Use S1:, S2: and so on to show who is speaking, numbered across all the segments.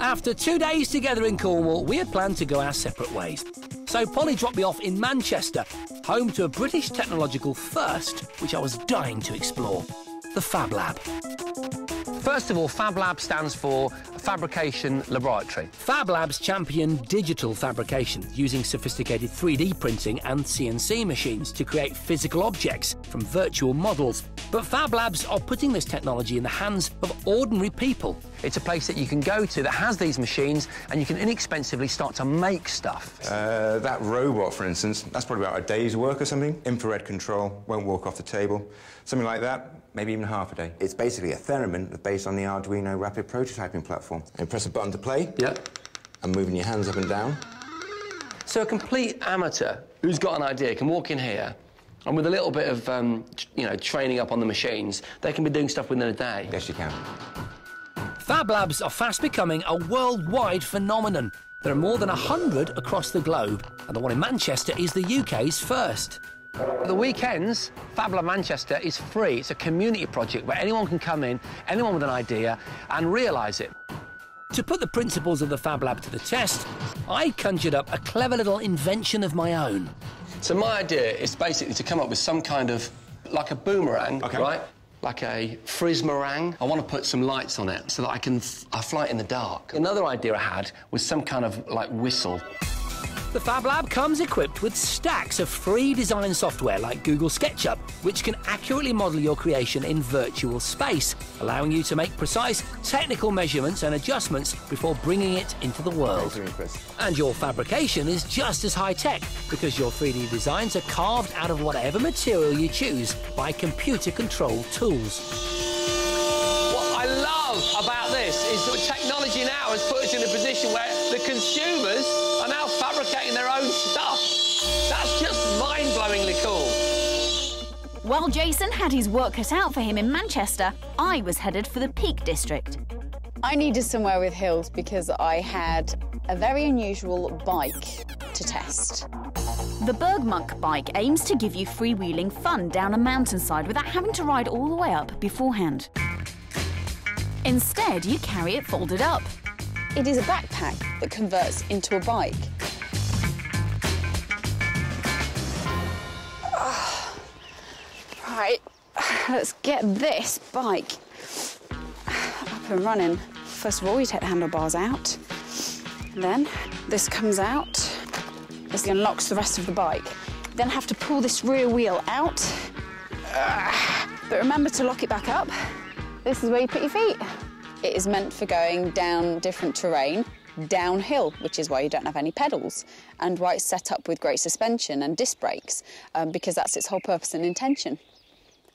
S1: After 2 days together in Cornwall, we had planned to go our separate ways. So Polly dropped me off in Manchester, home to a British technological first, which I was dying to explore, the Fab Lab. First of all, Fab Lab stands for Fabrication Laboratory. Fab Labs champion digital fabrication, using sophisticated 3D printing and CNC machines to create physical objects from virtual models. But Fab Labs are putting this technology in the hands of ordinary people. It's a place that you can go to that has these machines, and you can inexpensively start to make stuff.
S2: That robot, for instance, that's probably about a day's work or something. Infrared control, won't walk off the table. Something like that, maybe even half a day. It's basically a theremin based on the Arduino rapid prototyping platform. And press a button to play.
S1: Yep.
S2: And moving your hands up and down.
S1: So a complete amateur who's got an idea can walk in here, and with a little bit of, training up on the machines, they can be doing stuff within a day.
S2: Yes, you can. Fab Labs are fast becoming a worldwide phenomenon. There are more than 100 across the globe, and the one in Manchester is the UK's first.
S1: The weekends, Fab Lab Manchester is free. It's a community project where anyone can come in, anyone with an idea, and realise it. To put the principles of the Fab Lab to the test, I conjured up a clever little invention of my own. So my idea is basically to come up with some kind of, like a boomerang, right? Like a Frismerang. I want to put some lights on it so that I fly it in the dark. Another idea I had was some kind of, like, whistle. The Fab Lab comes equipped with stacks of free design software like Google SketchUp, which can accurately model your creation in virtual space, allowing you to make precise technical measurements and adjustments before bringing it into the world. And your fabrication is just as high-tech, because your 3D designs are carved out of whatever material you choose by computer-controlled tools. What I love about this is that technology now has put us in a position where the consumers are now fabricating their own stuff. That's just mind-blowingly cool.
S3: While Jason had his work cut out for him in Manchester, I was headed for the Peak District.
S4: I needed somewhere with hills because I had a very unusual bike to test.
S3: The Bergmunk bike aims to give you freewheeling fun down a mountainside without having to ride all the way up beforehand. Instead, you carry it folded up.
S4: It is a backpack that converts into a bike. Right, let's get this bike up and running. First of all, you take the handlebars out. Then this comes out. This unlocks the rest of the bike. Then have to pull this rear wheel out. But remember to lock it back up. This is where you put your feet. It is meant for going down different terrain, downhill, which is why you don't have any pedals, and why it's set up with great suspension and disc brakes, because that's its whole purpose and intention.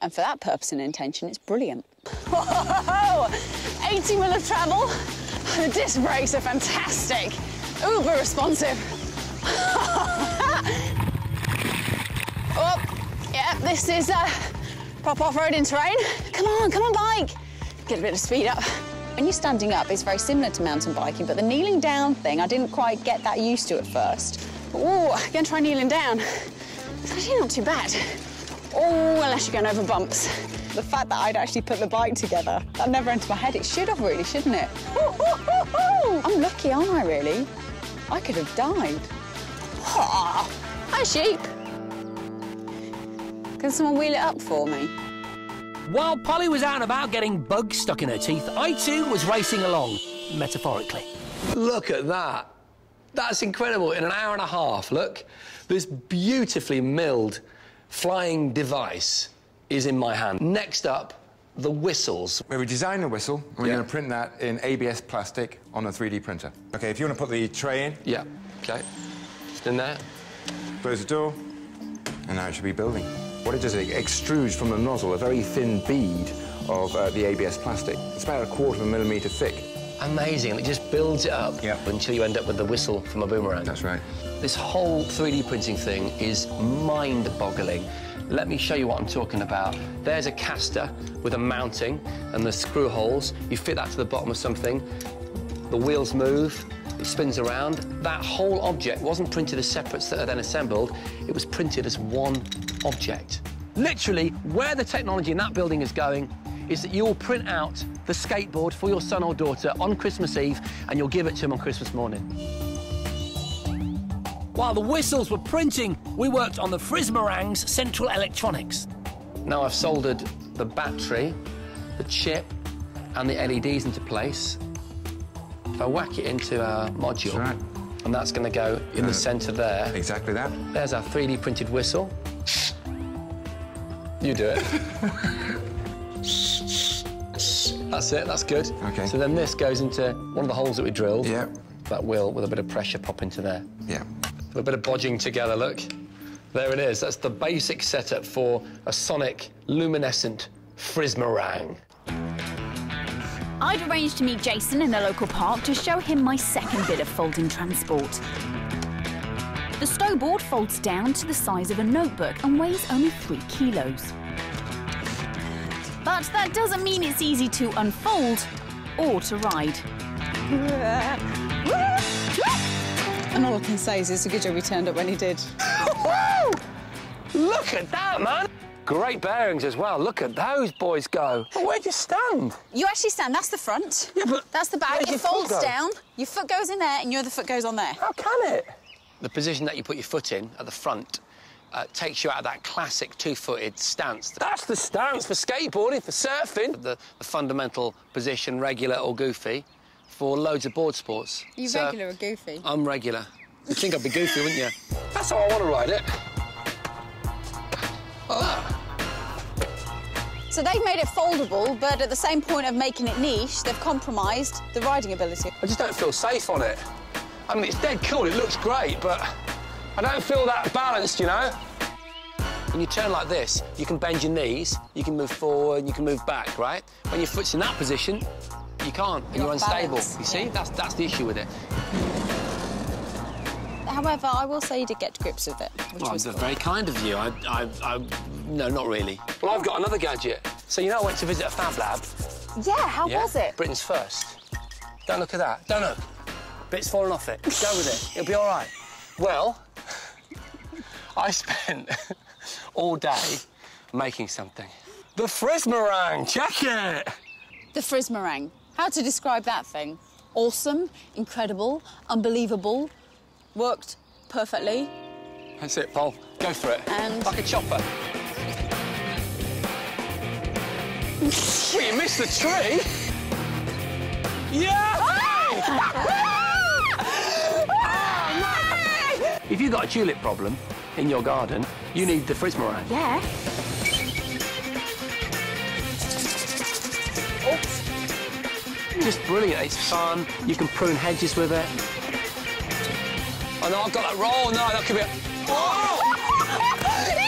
S4: And for that purpose and intention, it's brilliant. Whoa! 80 mil of travel. The disc brakes are fantastic. Uber responsive. Oh, yeah, this is proper off-roading terrain. Come on, bike. Get a bit of speed up. When you're standing up, it's very similar to mountain biking, but the kneeling down thing, I didn't quite get that used to at first. Oh, I'm going to try kneeling down. It's actually not too bad. Oh, unless you're going over bumps. The fact that I'd actually put the bike together, that never entered my head. It should have really, shouldn't it? I'm lucky, aren't I, really? I could have died. Hi, sheep. Can someone wheel it up for me?
S1: While Polly was out and about getting bugs stuck in her teeth, I too was racing along, metaphorically. Look at that. That's incredible. In an hour and a half, look, this beautifully milled flying device is in my hand. Next up, the whistles.
S2: Where we designed the whistle, and we're going to print that in ABS plastic on a 3D printer. OK, if you want to put the tray in.
S1: Yeah, OK. Just in there.
S2: Close the door, and now it should be building. What it does is it extrudes from the nozzle a very thin bead of the ABS plastic. It's about 1/4 millimetre thick.
S1: Amazing, and it just builds it up until you end up with the whistle from a boomerang.
S2: That's right.
S1: This whole 3D printing thing is mind-boggling. Let me show you what I'm talking about. There's a caster with a mounting and the screw holes. You fit that to the bottom of something. The wheels move, it spins around. That whole object wasn't printed as separates that are then assembled. It was printed as one object. Literally, where the technology in that building is going is that you will print out the skateboard for your son or daughter on Christmas Eve, and you'll give it to him on Christmas morning. While the whistles were printing, we worked on the Frismerang's central electronics. Now I've soldered the battery, the chip, and the LEDs into place. If I whack it into our module,
S2: That's right.
S1: and that's going to go in the centre there.
S2: Exactly that.
S1: There's our 3D printed whistle. You do it. That's it, that's good.
S2: OK.
S1: So then this goes into one of the holes that we drilled.
S2: Yeah.
S1: That will, with a bit of pressure, pop into there.
S2: Yeah.
S1: A bit of bodging together, look. There it is. That's the basic setup for a sonic, luminescent Frismerang.
S3: I'd arranged to meet Jason in the local park to show him my second bit of folding transport. The stoboard folds down to the size of a notebook and weighs only 3 kilos. But that doesn't mean it's easy to unfold or to ride.
S4: And all I can say is it's a good job he turned up when he did.
S1: Look at that, man! Great bearings as well. Look at those boys go. But where'd you stand?
S4: You actually stand, that's the front.
S1: Yeah, but
S4: that's the back.
S1: where's your
S4: It folds
S1: foot go?
S4: down, your foot goes in there, and your other foot goes on there.
S1: How can it? The position that you put your foot in at the front takes you out of that classic two-footed stance. That's the stance for skateboarding, for surfing. The fundamental position, regular or goofy, for loads of board sports.
S4: You
S1: So,
S4: regular or goofy?
S1: I'm regular. You'd think I'd be goofy, wouldn't you? That's how I want to ride it. Oh.
S4: So they've made it foldable, but at the same point of making it niche, they've compromised the riding ability.
S1: I just don't feel safe on it. I mean, it's dead cool, it looks great, but I don't feel that balanced, you know? When you turn like this, you can bend your knees, you can move forward, you can move back, right? When your foot's in that position, you can't, and you're unstable.
S4: balance,
S1: You see?
S4: yeah.
S1: That's the issue with it.
S4: However, I will say you did get to grips with it, which
S1: Well,
S4: was
S1: that's
S4: cool.
S1: very kind of you. No, not really. Well, I've got another gadget. So, you know, I went to visit a Fab Lab.
S4: Yeah, how was it?
S1: Britain's first. Don't look at that. Don't look. Bit's falling off it. Go with it. It'll be all right. Well, I spent all day making something. The Frismerang. Check it.
S4: The Frismerang. How to describe that thing? Awesome, incredible, unbelievable, worked perfectly.
S1: That's it, Paul. Go for it.
S4: And-
S1: Like a chopper. Well, you missed the tree. Yeah! If you've got a tulip problem in your garden, you need the Frismerang.
S3: Yeah.
S1: Just brilliant. It's fun. You can prune hedges with it. Oh, no, I've got that roll. No, that could be... Oh!